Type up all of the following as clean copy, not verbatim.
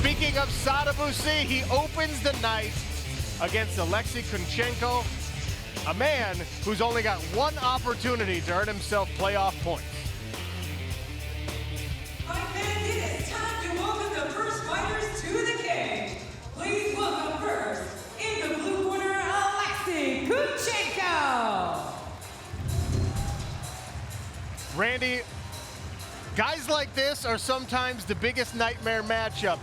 Speaking of Sadibou Sy, he opens the night against Aleksei Kunchenko, a man who's only got one opportunity to earn himself playoff points. All right, fans, it is time to welcome the first fighters to the cage. Please welcome first, in the blue corner, Aleksei Kunchenko. Randy, guys like this are sometimes the biggest nightmare matchup.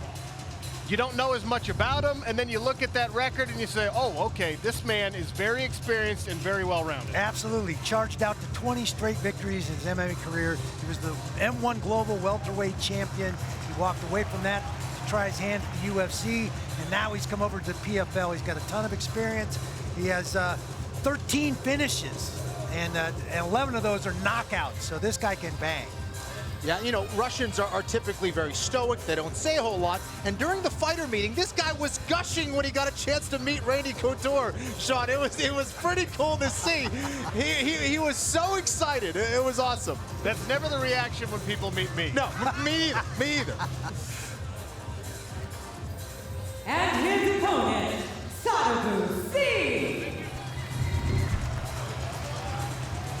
You don't know as much about him, and then you look at that record and you say, oh, okay, this man is very experienced and very well-rounded. Absolutely. Charged out to 20 straight victories in his MMA career. He was the M1 Global Welterweight Champion. He walked away from that to try his hand at the UFC, and now he's come over to the PFL. He's got a ton of experience. He has 13 finishes, and 11 of those are knockouts, so this guy can bang. Yeah, you know, Russians are typically very stoic. They don't say a whole lot. And during the fighter meeting, this guy was gushing when he got a chance to meet Randy Couture. Sean, it was pretty cool to see. He was so excited. It was awesome. That's never the reaction when people meet me. No, me either. Me either. And his opponent, Sadibou Sy.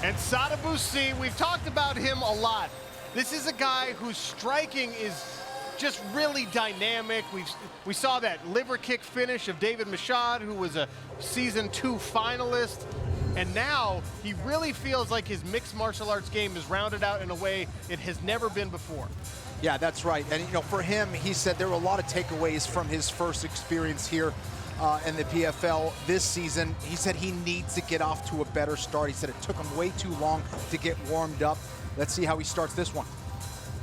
And Sadibou Sy, we've talked about him a lot. This is a guy whose striking is just really dynamic. We saw that liver kick finish of David Michaud, who was a Season 2 finalist. And now he really feels like his mixed martial arts game is rounded out in a way it has never been before. Yeah, that's right. And, you know, for him, he said there were a lot of takeaways from his first experience here in the PFL this season. He said he needs to get off to a better start. He said it took him way too long to get warmed up. Let's see how he starts this one.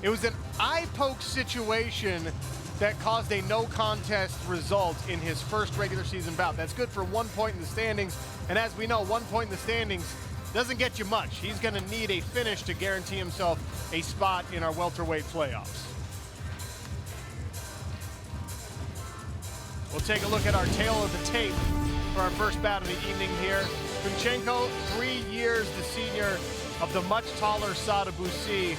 It was an eye poke situation that caused a no contest result in his first regular season bout. That's good for 1 point in the standings. And as we know, 1 point in the standings doesn't get you much. He's going to need a finish to guarantee himself a spot in our welterweight playoffs. We'll take a look at our tail of the tape for our first bout of the evening here. Kunchenko, 3 years the senior of the much taller Sadibou Sy,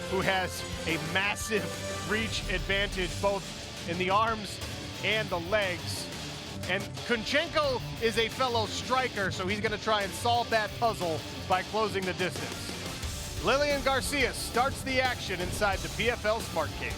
who has a massive reach advantage both in the arms and the legs. And Kunchenko is a fellow striker, so he's going to try and solve that puzzle by closing the distance. Lillian Garcia starts the action inside the PFL Smart Cage.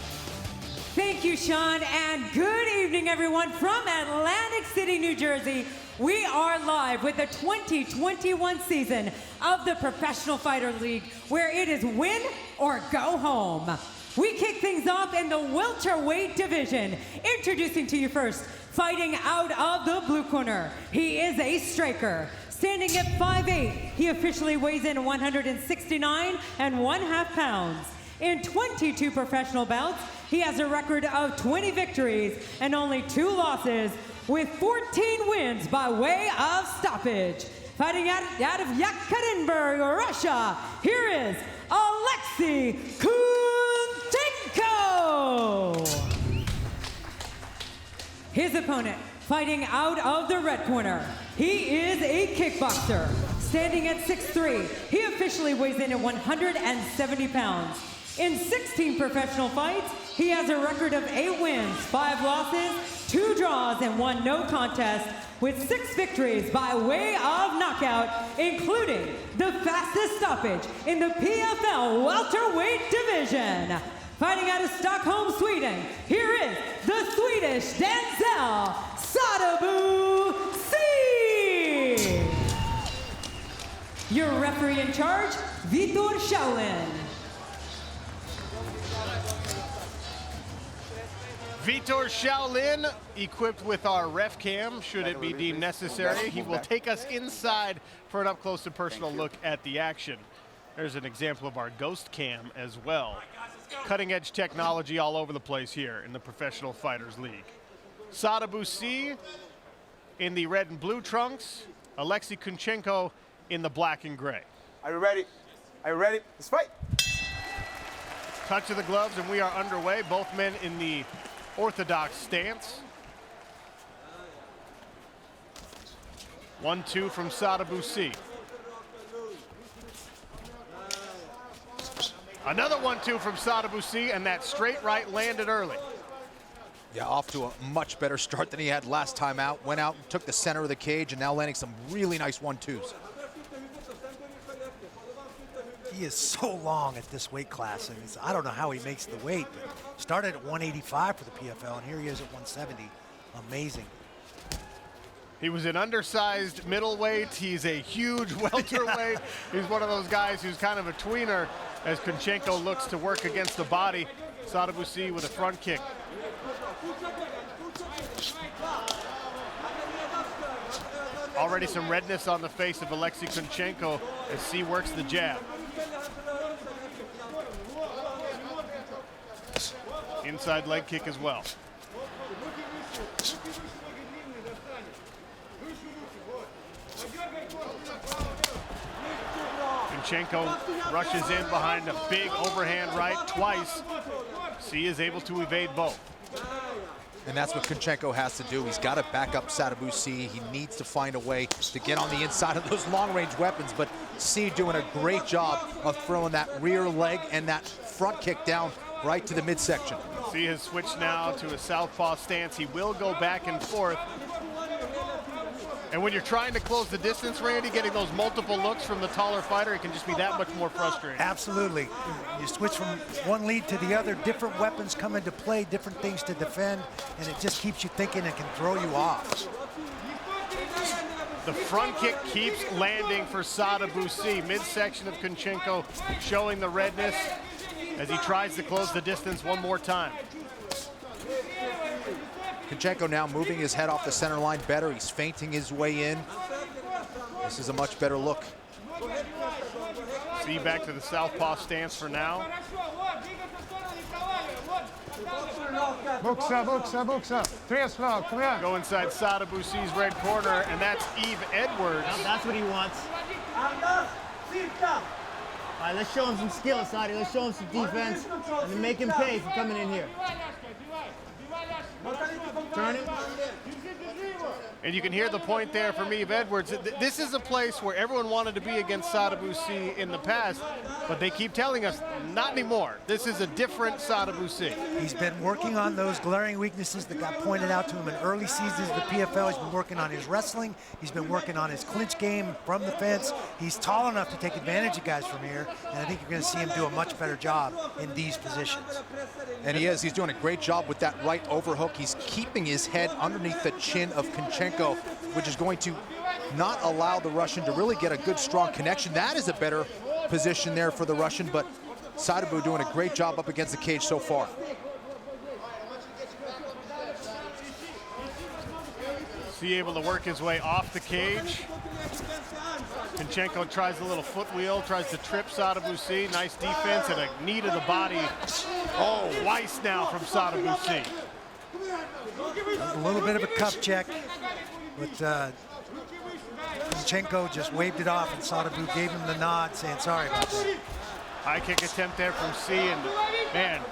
Thank you, Sean, and good evening, everyone, from Atlantic City, New Jersey. We are live with the 2021 season of the Professional Fighter League, where it is win or go home. We kick things off in the welterweight division. Introducing to you first, fighting out of the blue corner. He is a striker. Standing at 5'8", he officially weighs in 169 1/2 pounds. In 22 professional bouts, he has a record of 20 victories and only 2 losses, with 14 wins by way of stoppage. Fighting out of Yekaterinburg, Russia, here is Aleksei Kunchenko. His opponent, fighting out of the red corner, he is a kickboxer. Standing at 6'3", he officially weighs in at 170 pounds. In 16 professional fights, he has a record of 8 wins, 5 losses, 2 draws, and 1 no contest, with 6 victories by way of knockout, including the fastest stoppage in the PFL welterweight division. Fighting out of Stockholm, Sweden, here is the Swedish Denzel Sadibou Sy. Your referee in charge, Vitor Shaolin. Vitor Shaolin, equipped with our ref cam, should it be deemed necessary. He will take us inside for an up-close and personal look at the action. There's an example of our ghost cam as well. Cutting-edge technology all over the place here in the Professional Fighters League. Sadibou Sy in the red and blue trunks, Aleksei Kunchenko in the black and gray. Are you ready? Are you ready? Let's fight. Touch of the gloves, and we are underway. Both men in the orthodox stance. 1-2 from Sadibou Sy. Another 1-2 from Sadibou Sy, and that straight right landed early. Yeah, off to a much better start than he had last time out. Went out and took the center of the cage and now landing some really nice 1-2s. He is so long at this weight class, and I don't know how he makes the weight, but started at 185 for the PFL, and here he is at 170. Amazing. He was an undersized middleweight. He's a huge welterweight. He's one of those guys who's kind of a tweener as Kunchenko looks to work against the body. Sadibou Sy with a front kick. Already some redness on the face of Aleksei Kunchenko as Sy works the jab. Inside leg kick as well. Kunchenko rushes in behind a big overhand right twice. Sy is able to evade both. And that's what Kunchenko has to do. He's got to back up Sadibou Sy. He needs to find a way to get on the inside of those long-range weapons, but Sy doing a great job of throwing that rear leg and that front kick down right to the midsection. Sy has switched now to a southpaw stance. He will go back and forth. And when you're trying to close the distance, Randy, getting those multiple looks from the taller fighter, it can just be that much more frustrating. Absolutely. You switch from one lead to the other, different weapons come into play, different things to defend, and it just keeps you thinking and can throw you off. The front kick keeps landing for Sadibou Sy. Midsection of Kunchenko showing the redness as he tries to close the distance one more time. Kunchenko now moving his head off the center line better. He's feinting his way in. This is a much better look. Sy back to the southpaw stance for now. Go inside Sadibou Sy's red corner, and that's Yves Edwards. That's what he wants. All right, let's show him some skill, Sadi. Let's show him some defense, and then make him pay for coming in here. Turn it. And you can hear the point there from Yves Edwards. This is a place where everyone wanted to be against Sadibou Sy in the past, but they keep telling us, not anymore. This is a different Sadibou Sy. He's been working on those glaring weaknesses that got pointed out to him in early seasons of the PFL. He's been working on his wrestling. He's been working on his clinch game from the fence. He's tall enough to take advantage of guys from here, and I think you're going to see him do a much better job in these positions. And he is. He's doing a great job with that right overhook. He's keeping his head underneath the chin of Kunchenko, which is going to not allow the Russian to really get a good, strong connection. That is a better position there for the Russian, but Sadibou doing a great job up against the cage so far. Sy able to work his way off the cage. Kunchenko tries a little foot wheel, tries to trip Sadibou Sy. Nice defense and a knee to the body. Oh, twice now from Sadibou Sy. A little bit of a cuff check, but Kunchenko just waved it off, and Sadibou gave him the nod, saying sorry about that. High kick attempt there from Sy, and man,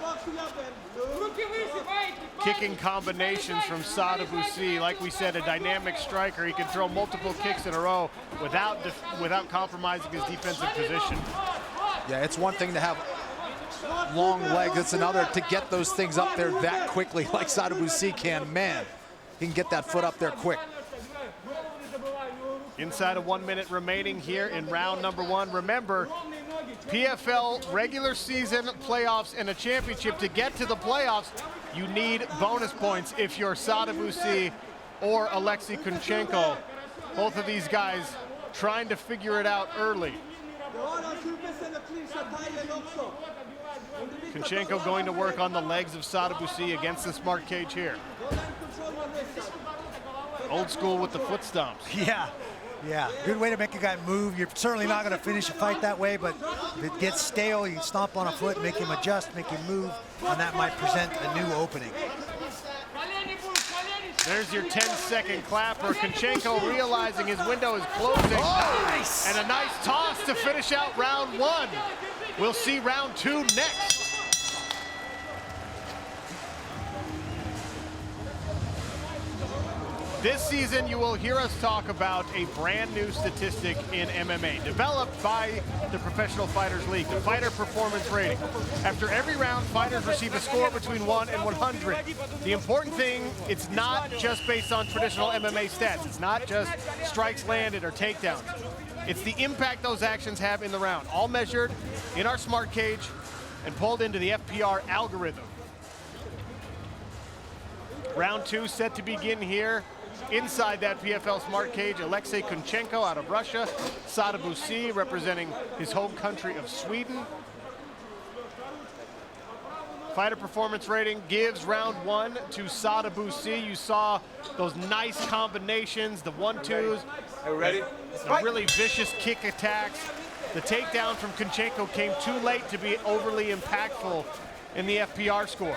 kicking combinations from Sadibou Sy. Like we said, a dynamic striker. He can throw multiple kicks in a row without compromising his defensive position. Yeah, it's one thing to have long legs. It's another to get those things up there that quickly like Sadibou Sy can. Man, he can get that foot up there quick. Inside of 1 minute remaining here in round number one. Remember, PFL regular season playoffs and a championship. To get to the playoffs, you need bonus points if you're Sadibou Sy or Aleksei Kunchenko. Both of these guys trying to figure it out early. Kunchenko going to work on the legs of Sadibou Sy against the smart cage here. Old school with the foot stomps. Yeah, good way to make a guy move. You're certainly not going to finish a fight that way, but if it gets stale, you stomp on a foot, make him adjust, make him move, and that might present a new opening. There's your 10-second clapper. Kunchenko realizing his window is closing. Oh, nice. And a nice toss to finish out round one. We'll see round two next. This season, you will hear us talk about a brand new statistic in MMA, developed by the Professional Fighters League, the Fighter Performance Rating. After every round, fighters receive a score between 1 and 100. The important thing, it's not just based on traditional MMA stats. It's not just strikes landed or takedowns. It's the impact those actions have in the round, all measured in our smart cage and pulled into the FPR algorithm. Round 2 set to begin here. Inside that PFL smart cage, Aleksei Kunchenko out of Russia, Sadibou Sy representing his home country of Sweden. Fighter Performance Rating gives round 1 to Sadibou Sy. You saw those nice combinations, the 1-2s, the really vicious kick attacks. The takedown from Kunchenko came too late to be overly impactful in the FPR score.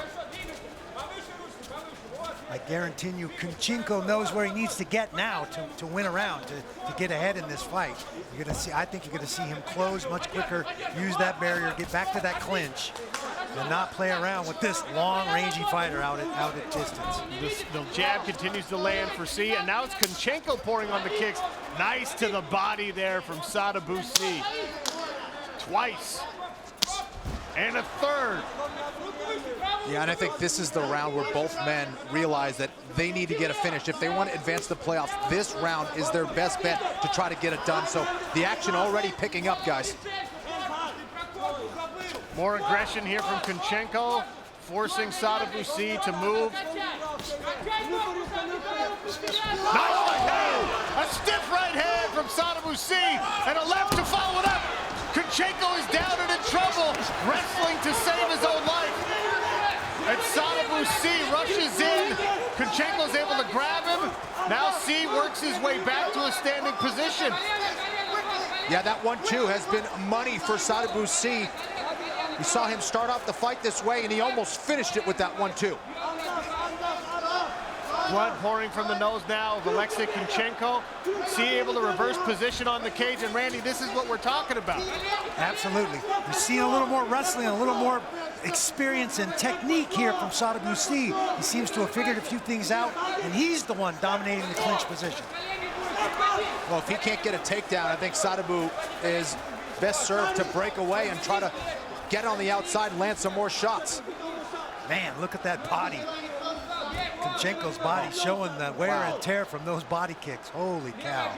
I guarantee you, Kunchenko knows where he needs to get now to win a round, to get ahead in this fight. You're gonna see, I think you're gonna see him close much quicker, use that barrier, get back to that clinch, and not play around with this long, rangy fighter out at distance. The jab continues to land for Sy, and now it's Kunchenko pouring on the kicks. Nice to the body there from Sadibou Sy. Twice. And a third. Yeah, and I think this is the round where both men realize that they need to get a finish. If they want to advance the playoffs, this round is their best bet to try to get it done. So the action already picking up, guys. More aggression here from Kunchenko, forcing Sadibou Sy to move. Nice right hand! A stiff right hand from Sadibou Sy, and a left to follow it up. Kunchenko is down and in trouble, wrestling to save his own life. And Sadibou Sy rushes in. Kunchenko's able to grab him. Now Sy works his way back to a standing position. Yeah, that 1-2 has been money for Sadibou Sy. We saw him start off the fight this way, and he almost finished it with that 1-2. Blood pouring from the nose now of Aleksei Kunchenko. Sy able to reverse position on the cage, and Randy, this is what we're talking about. Absolutely. We're seeing a little more wrestling, a little more experience and technique here from Sadibou Sy. He seems to have figured a few things out, and he's the one dominating the clinch position. Well, if he can't get a takedown, I think Sadibou is best served to break away and try to get on the outside and land some more shots. Man, look at that body. Kunchenko's body showing the wear and tear from those body kicks. Holy cow.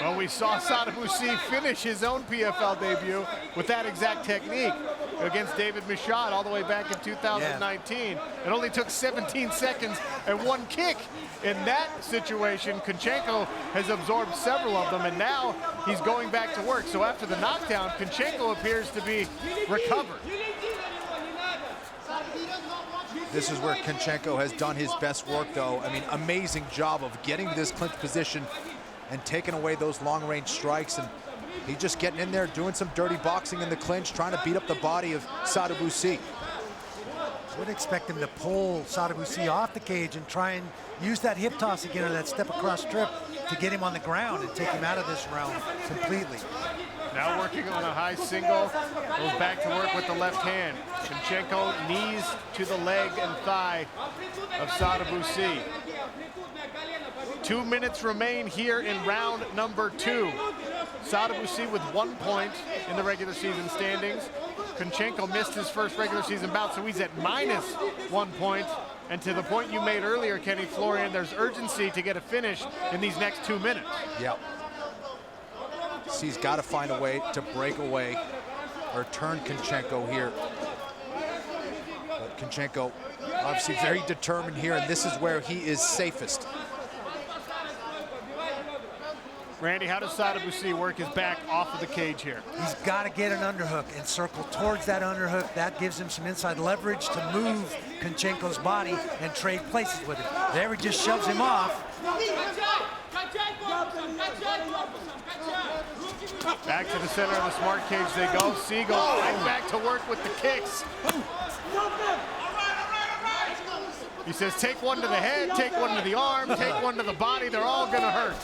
Well, we saw Sadibou Sy finish his own PFL debut with that exact technique against David Michaud all the way back in 2019. Yeah. It only took 17 seconds and 1 kick. In that situation, Kunchenko has absorbed several of them, and now he's going back to work. So after the knockdown, Kunchenko appears to be recovered. This is where Kunchenko has done his best work, though. I mean, amazing job of getting to this clinch position and taking away those long-range strikes. And he's just getting in there, doing some dirty boxing in the clinch, trying to beat up the body of Sadibou Sy. I would expect him to pull Sadibou Sy off the cage and try and use that hip toss again, or that step across trip, to get him on the ground and take him out of this round completely. Now working on a high single, goes back to work with the left hand. Kunchenko knees to the leg and thigh of Sadibou Sy. 2 minutes remain here in round number 2. Sadibou Sy with 1 point in the regular season standings. Kunchenko missed his first regular season bout, so he's at -1 point. And to the point you made earlier, Kenny Florian, there's urgency to get a finish in these next 2 minutes. Yep. Sy's got to find a way to break away or turn Kunchenko here. But Kunchenko obviously very determined here, and this is where he is safest. Randy, how does Sadibou Sy work his back off of the cage here? He's got to get an underhook and circle towards that underhook. That gives him some inside leverage to move Kunchenko's body and trade places with him. There he just shoves him off. Back to the center of the smart cage they go. Sy goes right back to work with the kicks. He says, take one to the head, take one to the arm, take one to the body. They're all going to hurt.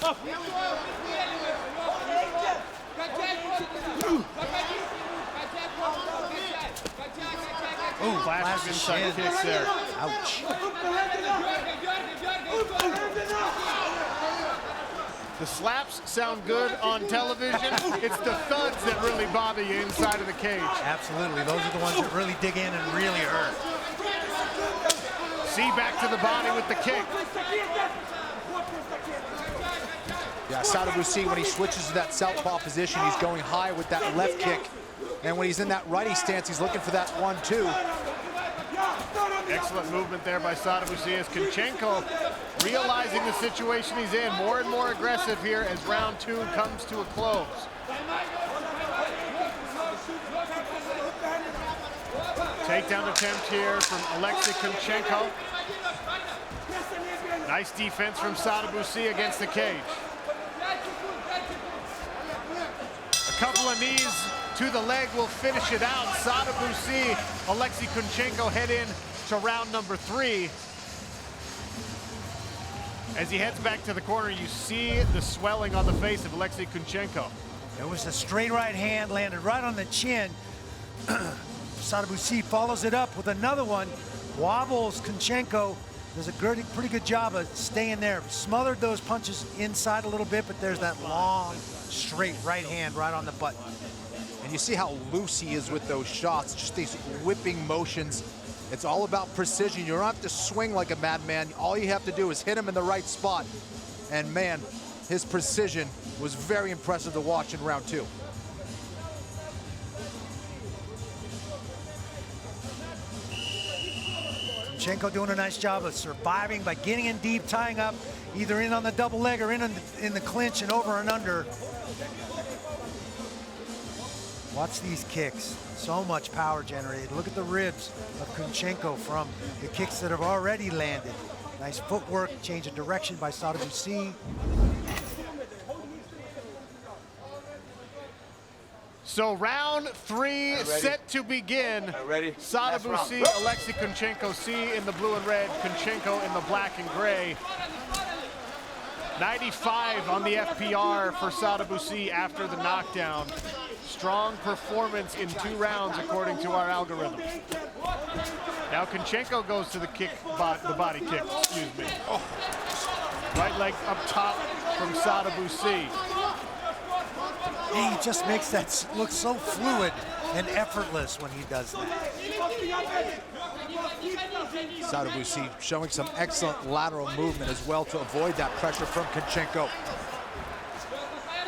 Ooh, flash of inside kicks there. Ouch. The slaps sound good on television. It's the thuds that really bother you inside of the cage. Absolutely, those are the ones that really dig in and really hurt. See back to the body with the kick. Yeah, Sadibou Sy, when he switches to that southpaw position, he's going high with that left kick. And when he's in that righty stance, he's looking for that 1-2. Excellent movement there by Sadibou Sy as Kunchenko realizing the situation he's in. More and more aggressive here as round 2 comes to a close. Takedown attempt here from Aleksei Kunchenko. Nice defense from Sadibou Sy against the cage. A couple of knees to the leg will finish it out. Sadibou Sy, Aleksei Kunchenko head in to round number 3. As he heads back to the corner, you see the swelling on the face of Aleksei Kunchenko. It was a straight right hand, landed right on the chin. Sadibou Sy follows it up with another one. Wobbles Kunchenko. Does a pretty good job of staying there. Smothered those punches inside a little bit, but there's that long, straight right hand right on the button. And you see how loose he is with those shots, just these whipping motions. It's all about precision. You don't have to swing like a madman. All you have to do is hit him in the right spot. And man, his precision was very impressive to watch in round 2. Kunchenko doing a nice job of surviving by getting in deep, tying up, either in on the double leg or in the clinch and over and under. Watch these kicks. So much power generated. Look at the ribs of Kunchenko from the kicks that have already landed. Nice footwork, change of direction by Sadibou Sy. So round 3 set to begin. Ready? Sadibou Sy, Aleksei Kunchenko. Sy in the blue and red, Kunchenko in the black and gray. 95 on the FPR for Sadibou Sy after the knockdown. Strong performance in 2 rounds according to our algorithm. Now Kunchenko goes to the kick, the body kick, excuse me. Oh. Right leg up top from Sadibou Sy. He just makes that look so fluid and effortless when he does that. Sadibou Sy showing some excellent lateral movement as well to avoid that pressure from Kunchenko.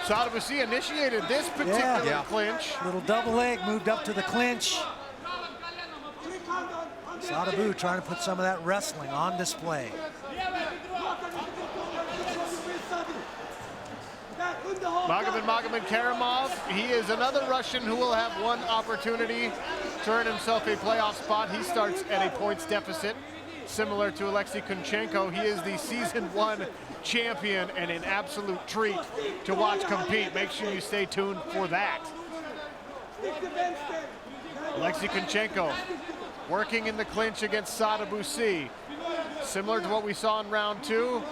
Sadibou Sy initiated this particular clinch. Little double leg, moved up to the clinch. Sadibou trying to put some of that wrestling on display. Magomed Karamov, he is another Russian who will have one opportunity to earn himself a playoff spot. He starts at a points deficit, similar to Aleksei Kunchenko. He is the season 1 champion and an absolute treat to watch compete. Make sure you stay tuned for that. Aleksei Kunchenko working in the clinch against Sadibou Sy. Similar to what we saw in round 2.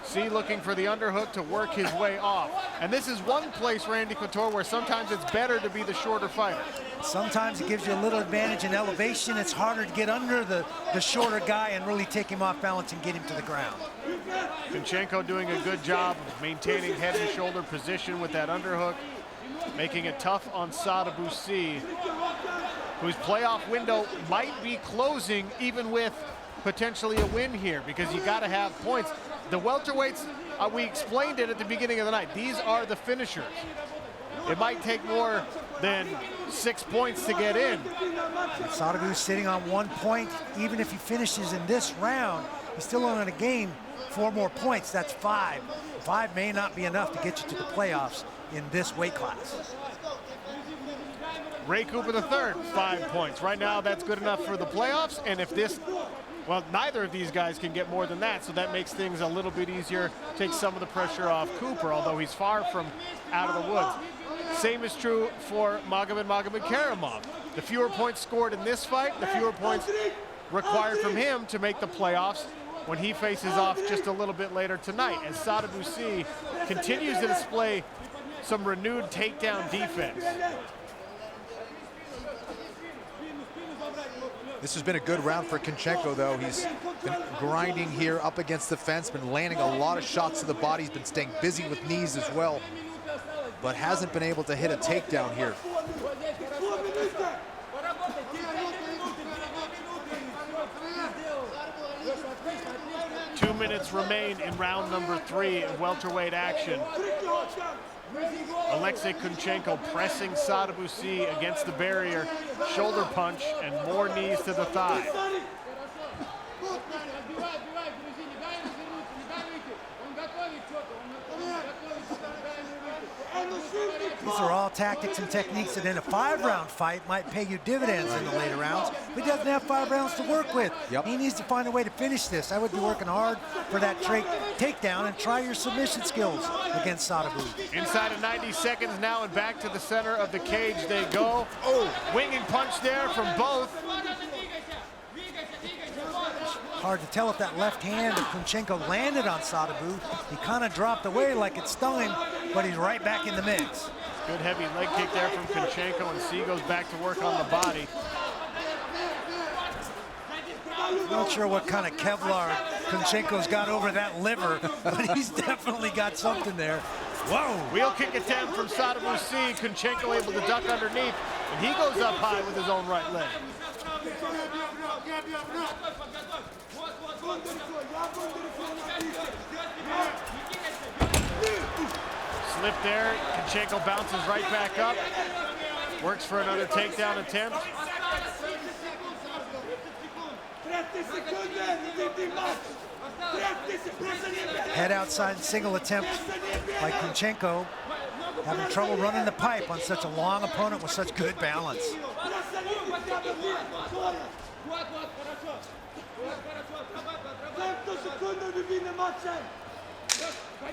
Sy looking for the underhook to work his way off. And this is one place, Randy Couture, where sometimes it's better to be the shorter fighter. Sometimes it gives you a little advantage in elevation. It's harder to get under the shorter guy and really take him off balance and get him to the ground. Kunchenko doing a good job of maintaining head and shoulder position with that underhook, making it tough on Sadibou Sy, whose playoff window might be closing even with potentially a win here, because you got to have points. The welterweights, we explained it at the beginning of the night. These are the finishers. It might take more than 6 points to get in. Sadibou sitting on 1 point. Even if he finishes in this round, he's still only going to gain 4 more points. That's 5. 5 may not be enough to get you to the playoffs in this weight class. Ray Cooper III, 5 points. Right now, that's good enough for the playoffs. And if this, well, neither of these guys can get more than that, so that makes things a little bit easier, takes some of the pressure off Cooper, although he's far from out of the woods. Same is true for Magomed Karamov. The fewer points scored in this fight, the fewer points required from him to make the playoffs when he faces off just a little bit later tonight, as Sadibou Sy continues to display some renewed takedown defense. This has been a good round for Kunchenko, though. He's been grinding here up against the fence, been landing a lot of shots to the body. He's been staying busy with knees as well, but hasn't been able to hit a takedown here. 2 minutes remain in round number 3 of welterweight action. Aleksei Kunchenko pressing Sadibou Sy against the barrier, shoulder punch and more knees to the thigh. These are all tactics and techniques that in a 5-round fight might pay you dividends in the later rounds, but he doesn't have 5 rounds to work with. Yep. He needs to find a way to finish this. I would be working hard for that takedown and try your submission skills against Sadibou. Inside of 90 seconds now, and back to the center of the cage they go. Oh, winging punch there from both. Hard to tell if that left hand of Kunchenko landed on Sadibou. He kind of dropped away like it stung him, but he's right back in the mix. Good heavy leg kick there from Kunchenko, and Sy goes back to work on the body. Not sure what kind of Kevlar Kunchenko's got over that liver, but he's definitely got something there. Whoa! Wheel kick attempt from Sadibou Sy. Kunchenko able to duck underneath, and he goes up high with his own right leg. Slip there, Kunchenko bounces right back up. Works for another takedown attempt. Head outside single attempt by Kunchenko. Having trouble running the pipe on such a long opponent with such good balance.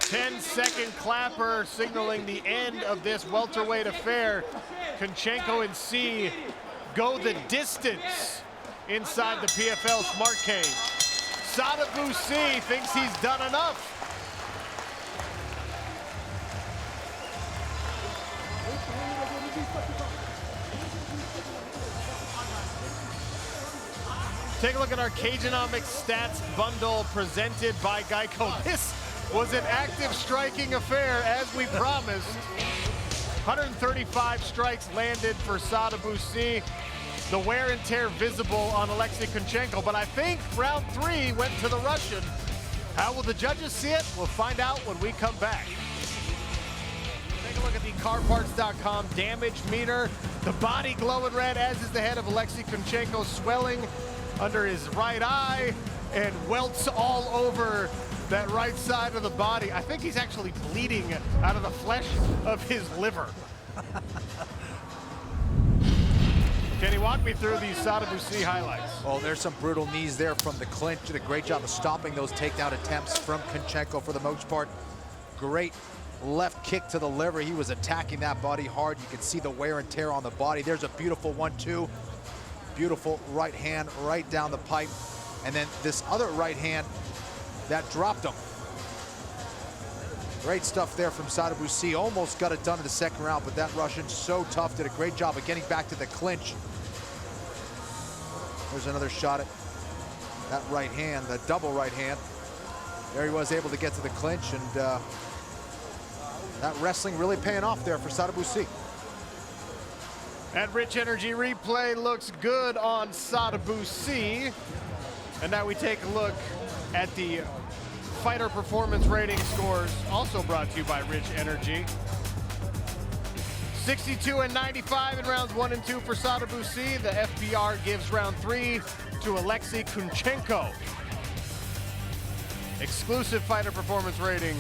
10-second clapper signaling the end of this welterweight affair. Kunchenko and Sy go the distance inside the PFL Smart Cage. Sadibou Sy thinks he's done enough. Take a look at our Cageonomics stats bundle presented by Geico. This was an active striking affair, as we promised. 135 strikes landed for Sadibou Sy. The wear and tear visible on Aleksei Kunchenko, but I think round 3 went to the Russian. How will the judges see it? We'll find out when we come back. Take a look at the carparts.com damage meter. The body glowing red, as is the head of Aleksei Kunchenko, swelling under his right eye and welts all over that right side of the body. I think he's actually bleeding out of the flesh of his liver. Can you walk me through these Sadibou Sy highlights? Oh, there's some brutal knees there from the clinch. Did a great job of stopping those takedown attempts from Kunchenko for the most part. Great left kick to the liver. He was attacking that body hard. You can see the wear and tear on the body. There's a beautiful 1-2. Beautiful right hand right down the pipe. And then this other right hand that dropped him. Great stuff there from Sadibou Sy. Almost got it done in the second round, but that Russian, so tough, did a great job of getting back to the clinch. There's another shot at that right hand, the double right hand. There he was, able to get to the clinch, and that wrestling really paying off there for Sadibou Sy. That Rich Energy replay looks good on Sadibou Sy. And now we take a look at the fighter performance rating scores, also brought to you by Rich Energy. 62 and 95 in rounds 1 and 2 for Sadibou Sy. The FPR gives round 3 to Aleksei Kunchenko. Exclusive fighter performance rating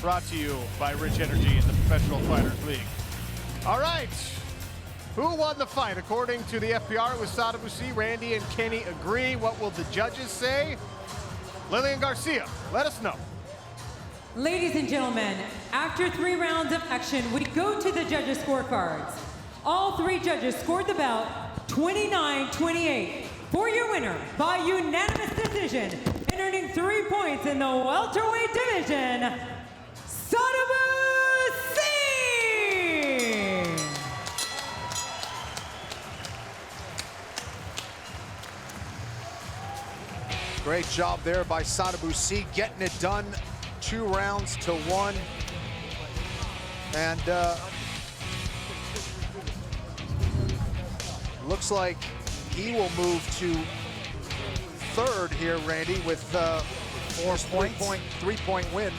brought to you by Rich Energy in the Professional Fighters League. All right. Who won the fight? According to the FPR, it was Sadibou Sy. Randy and Kenny agree. What will the judges say? Lillian Garcia, let us know. Ladies and gentlemen, after 3 rounds of action, we go to the judges' scorecards. All 3 judges scored the bout 29-28. For your winner, by unanimous decision, and earning 3 points in the welterweight division, Sadibou Sy! Great job there by Sadibou Sy, getting it done 2 rounds to 1. And looks like he will move to 3rd here, Randy, with 4 points. 3-point win.